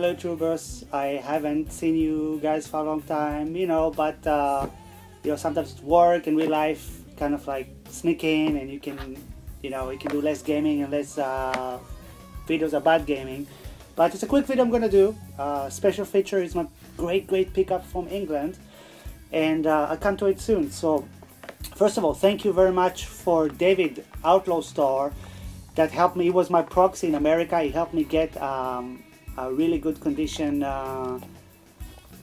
fellow YouTubers. I haven't seen you guys for a long time, but sometimes work and real life kind of like sneak in, and you can do less gaming and less videos about gaming. But it's a quick video I'm gonna do. Special feature is my great pickup from England, and I'll come to it soon. So first of all, thank you very much for David Outlaw Store that helped me. He was my proxy in America. He helped me get a really good condition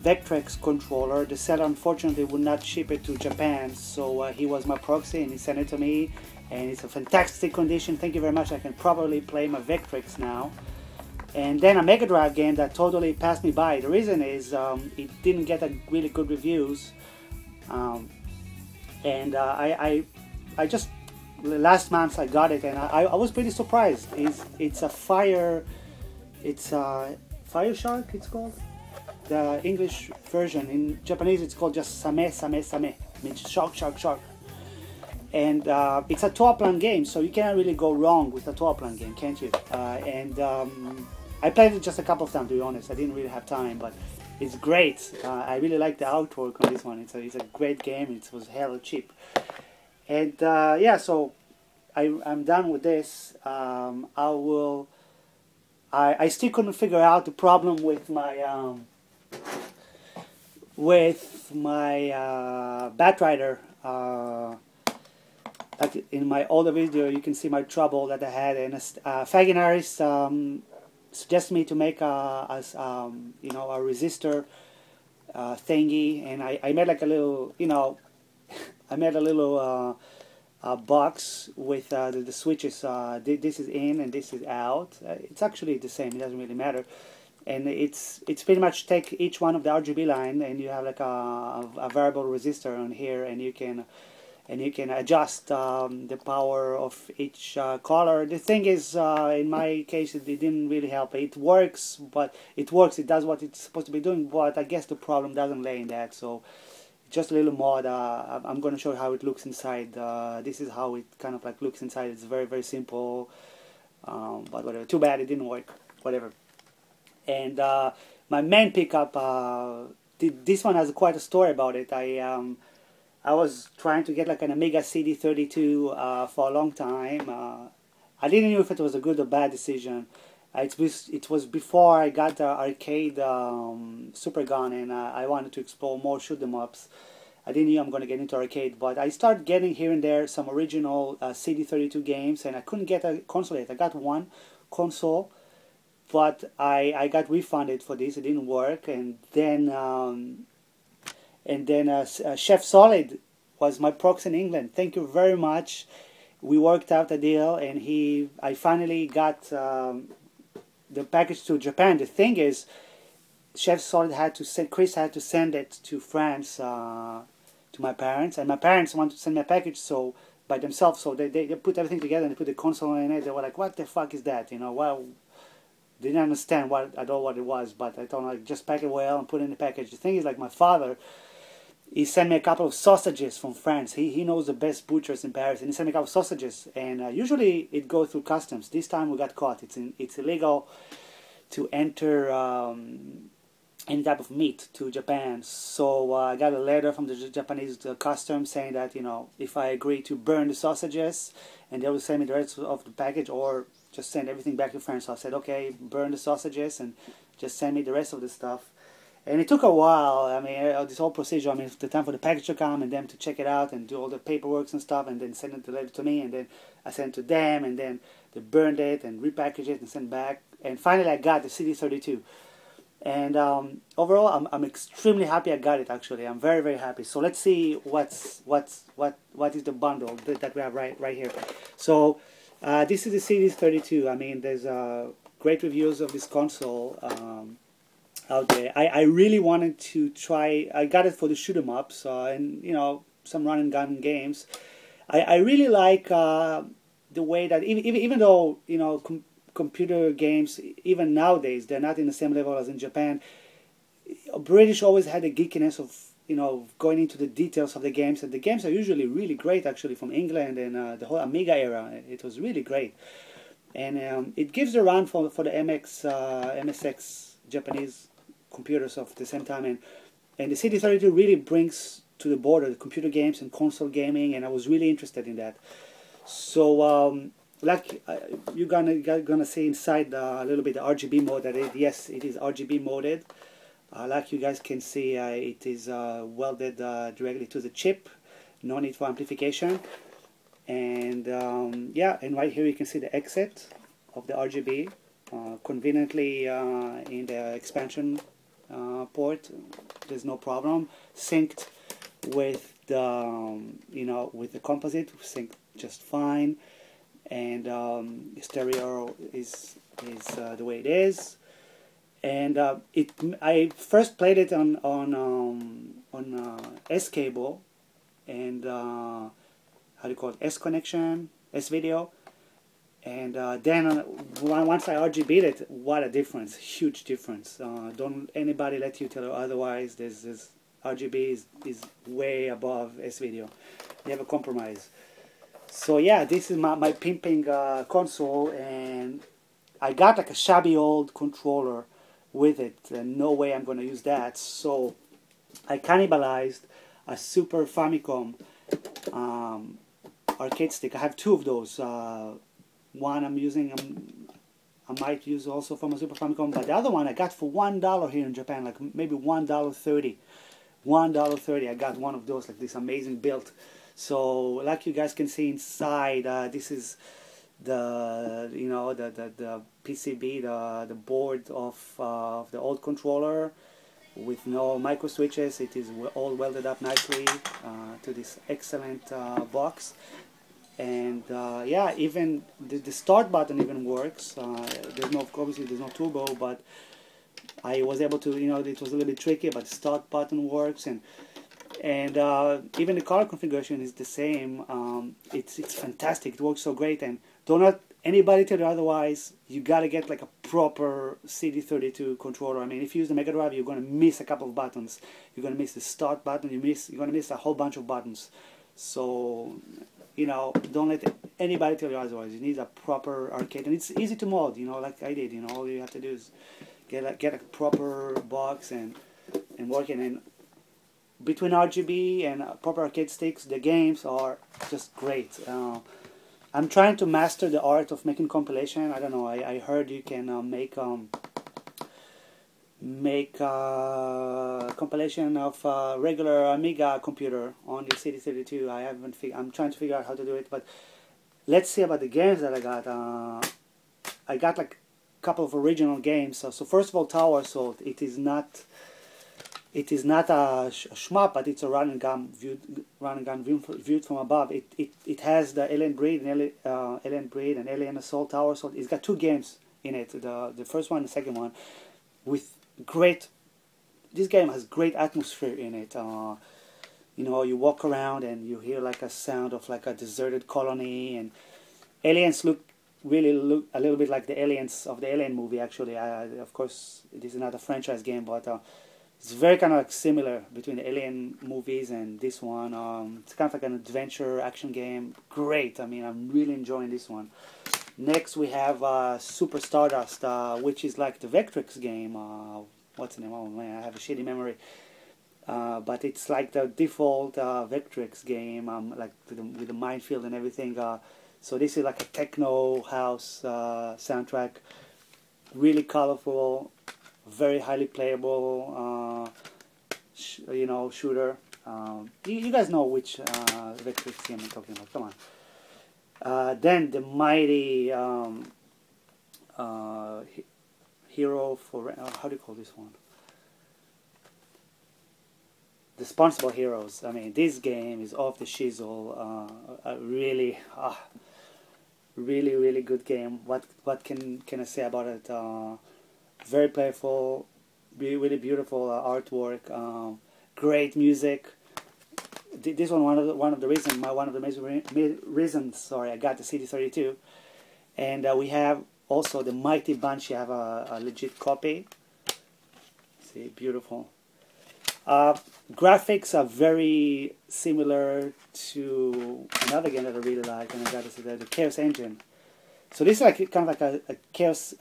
Vectrex controller. The seller unfortunately would not ship it to Japan, so he was my proxy and he sent it to me, and it's a fantastic condition. Thank you very much. I can properly play my Vectrex now. And then a Mega Drive game that totally passed me by. The reason is it didn't get a really good reviews, and I just last month I got it, and I was pretty surprised. It's a Fire Shark, it's called. The English version. In Japanese it's called just Same, means shark. And it's a toaplan game, so you cannot really go wrong with a toaplan game, can't you? I played it just a couple of times, to be honest. I didn't really have time, but it's great. I really like the artwork on this one. It's a great game. It was hella cheap. And yeah, so I'm done with this. I still couldn't figure out the problem with my Batrider. Like in my older video, you can see my trouble that I had, and Faginaris suggested me to make a resistor thingy, and I made like a little, I made a little box with the switches. This is in and this is out. It's actually the same. It doesn't really matter. And it's pretty much take each one of the RGB line, and you have like a variable resistor on here, and you can adjust the power of each color. The thing is, in my case, it didn't really help. It works, but it works. It does what it's supposed to be doing. But I guess the problem doesn't lay in that. So just a little mod. I'm going to show you how it looks inside. This is how it kind of like looks inside. It's very simple. But whatever. Too bad it didn't work. Whatever. And my main pickup, this one has quite a story about it. I was trying to get like an Amiga CD32 for a long time. I didn't know if it was a good or bad decision. It was before I got the arcade Super Gun, and I wanted to explore more shoot 'em ups. I didn't know I'm going to get into arcade, but I started getting here and there some original CD32 games, and I couldn't get a console yet. I got one console, but I got refunded for this. It didn't work, and then Chef Solid was my proxy in England. Thank you very much. We worked out a deal, and I finally got the package to Japan. The thing is, Chef Solid Chris had to send it to France to my parents, and my parents wanted to send me a package by themselves. So they put everything together and they put the console in it. They were like, "What the fuck is that?" Well. Didn't understand at all what it was, but I told him, like, just pack it well and put it in the package. The thing is, like, my father, he sent me a couple of sausages from France. He knows the best butchers in Paris, and he sent me a couple of sausages. And usually it goes through customs. This time we got caught. It's illegal to enter any type of meat to Japan. So I got a letter from the Japanese customs saying that if I agree to burn the sausages, and they will send me the rest of the package, or just send everything back to France. So I said, okay, burn the sausages and just send me the rest of the stuff. And it took a while. I mean, this whole procedure, the time for the package to come and them to check it out and do all the paperwork and stuff, and then send it the letter to me, and then I sent it to them, and then they burned it and repackaged it and sent back. And finally I got the CD32. And overall, I'm extremely happy I got it. Actually, I'm very happy. So let's see what is the bundle that we have right here. So this is the CD32. I mean, there's great reviews of this console out there. I really wanted to try. I got it for the shoot 'em ups and some run and gun games. I really like the way that even though computer games, even nowadays, they're not in the same level as in Japan. British always had the geekiness of going into the details of the games, and the games are usually really great, actually, from England and the whole Amiga era. It was really great, and it gives a run for the MSX Japanese computers of the same time, and the CD32 really brings to the border the computer games and console gaming, and I was really interested in that. So like you're gonna see inside a little bit the RGB mode that yes, it is RGB moded. Like you guys can see, it is welded directly to the chip, no need for amplification. And yeah, and right here you can see the exit of the RGB, conveniently in the expansion port. There's no problem. Synced with the with the composite, synced just fine. And stereo is the way it is. And I first played it on S cable, and how do you call it, S connection, S video, and then once I RGB'd it, what a difference, huge difference. Don't anybody let you tell you otherwise. This RGB is way above S video. You have a compromise. So yeah, this is my pimping console, and I got like a shabby old controller with it, and no way I'm going to use that. So I cannibalized a Super Famicom arcade stick. I have two of those. One I'm using, I might use also from a Super Famicom, but the other one I got for $1 here in Japan, like maybe $1.30. $1.30. I got one of those, like this amazing build. So like you guys can see inside, this is the the PCB, the board of the old controller with no micro switches. It is all welded up nicely to this excellent box. And yeah, even the start button even works. There's no, obviously there's no turbo, but I was able to, it was a little bit tricky, but the start button works, and even the color configuration is the same. It's fantastic. It works so great, and don't let anybody tell you otherwise. You gotta get like a proper CD32 controller. I mean, if you use the Mega Drive, you're gonna miss a couple of buttons. You're gonna miss the start button. You're gonna miss a whole bunch of buttons. So don't let anybody tell you otherwise. You need a proper arcade, and it's easy to mod. Like I did. All you have to do is get a proper box and work it. And between RGB and proper arcade sticks, the games are just great. I'm trying to master the art of making compilation. I don't know. I heard you can make compilation of regular Amiga computer on your CD32. I'm trying to figure out how to do it. But let's see about the games that I got. I got like a couple of original games. So first of all, Tower Assault. It is not a shmup, but it's a run and gun viewed from above. It has the Alien Breed and Alien Assault, Tower Assault. It's got two games in it. The first one and the second one, with great. This game has great atmosphere in it. You walk around and you hear like a sound of like a deserted colony, and aliens really look a little bit like the aliens of the Alien movie. Actually, of course, this is not a franchise game, but it's very kind of like similar between the Alien movies and this one. It's kind of like an adventure action game. Great. I mean, I'm really enjoying this one. Next, we have Super Stardust, which is like the Vectrex game. What's the name? Oh man, I have a shitty memory. But it's like the default Vectrex game, like with the minefield and everything. So this is like a techno house soundtrack. Really colorful, very highly playable, shooter. You guys know which Vectrex game I'm talking about. Come on. Then the mighty hero for how do you call this one? The Responsible Heroes. I mean, this game is off the shizzle. Really good game. What can I say about it? Very playful, really beautiful artwork, great music. This one of the reasons. Sorry, I got the CD32, and we have also the Mighty Banshee. I have a legit copy. See, beautiful. Graphics are very similar to another game that I really like, and I got the Chaos Engine. So this is like kind of like a Chaos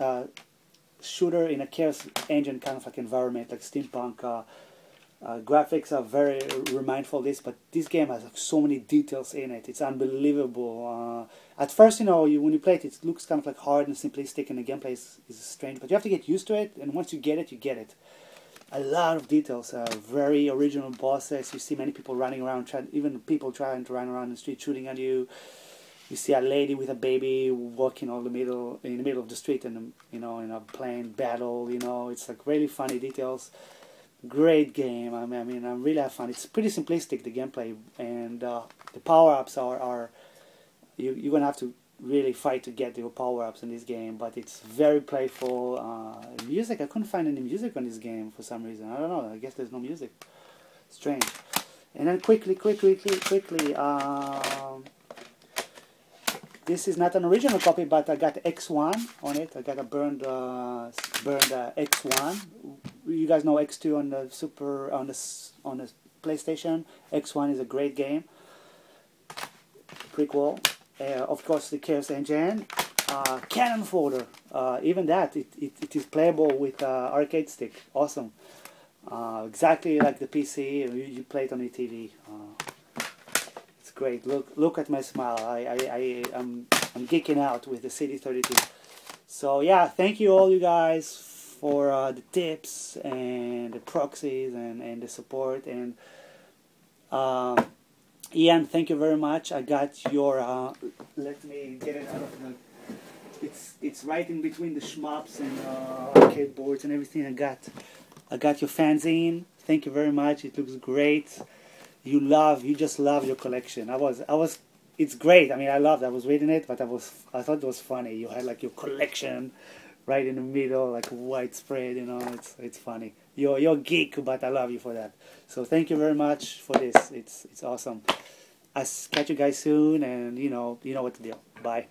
shooter in a Chaos Engine kind of like environment, like steampunk. Graphics are very remindful of this, but this game has like, so many details in it. It's unbelievable. At first, when you play it, it looks kind of like hard and simplistic, and the gameplay is strange. But you have to get used to it, and once you get it, you get it. A lot of details, very original bosses. You see many people running around, even people trying to run around the street shooting at you. You see a lady with a baby walking in the middle of the street, and in a plane battle. It's like really funny details. Great game. I mean, I really have fun. It's pretty simplistic, the gameplay, and the power-ups are you're gonna have to really fight to get your power-ups in this game, but it's very playful. Music, I couldn't find any music on this game for some reason. I don't know, I guess there's no music. Strange. And then quickly, this is not an original copy, but I got X1 on it. I got a burned X1. You guys know X2 on the PlayStation. X1 is a great game. Prequel. Of course, the Chaos Engine. Cannon folder. Even that, it is playable with arcade stick. Awesome. Exactly like the PC. You play it on the TV. It's great. Look at my smile. I'm geeking out with the CD32. So yeah, thank you all you guys for the tips and the proxies and the support, and Ian, thank you very much. I got your let me get it out of the, it's right in between the shmups and arcade boards and everything. I got your fanzine. Thank you very much. It looks great. You just love your collection. It's great. I mean, I was reading it, but I thought it was funny. You had like your collection right in the middle, like widespread, it's funny. You're a geek, but I love you for that. So thank you very much for this. It's awesome. I'll catch you guys soon, and you know what to do. Bye.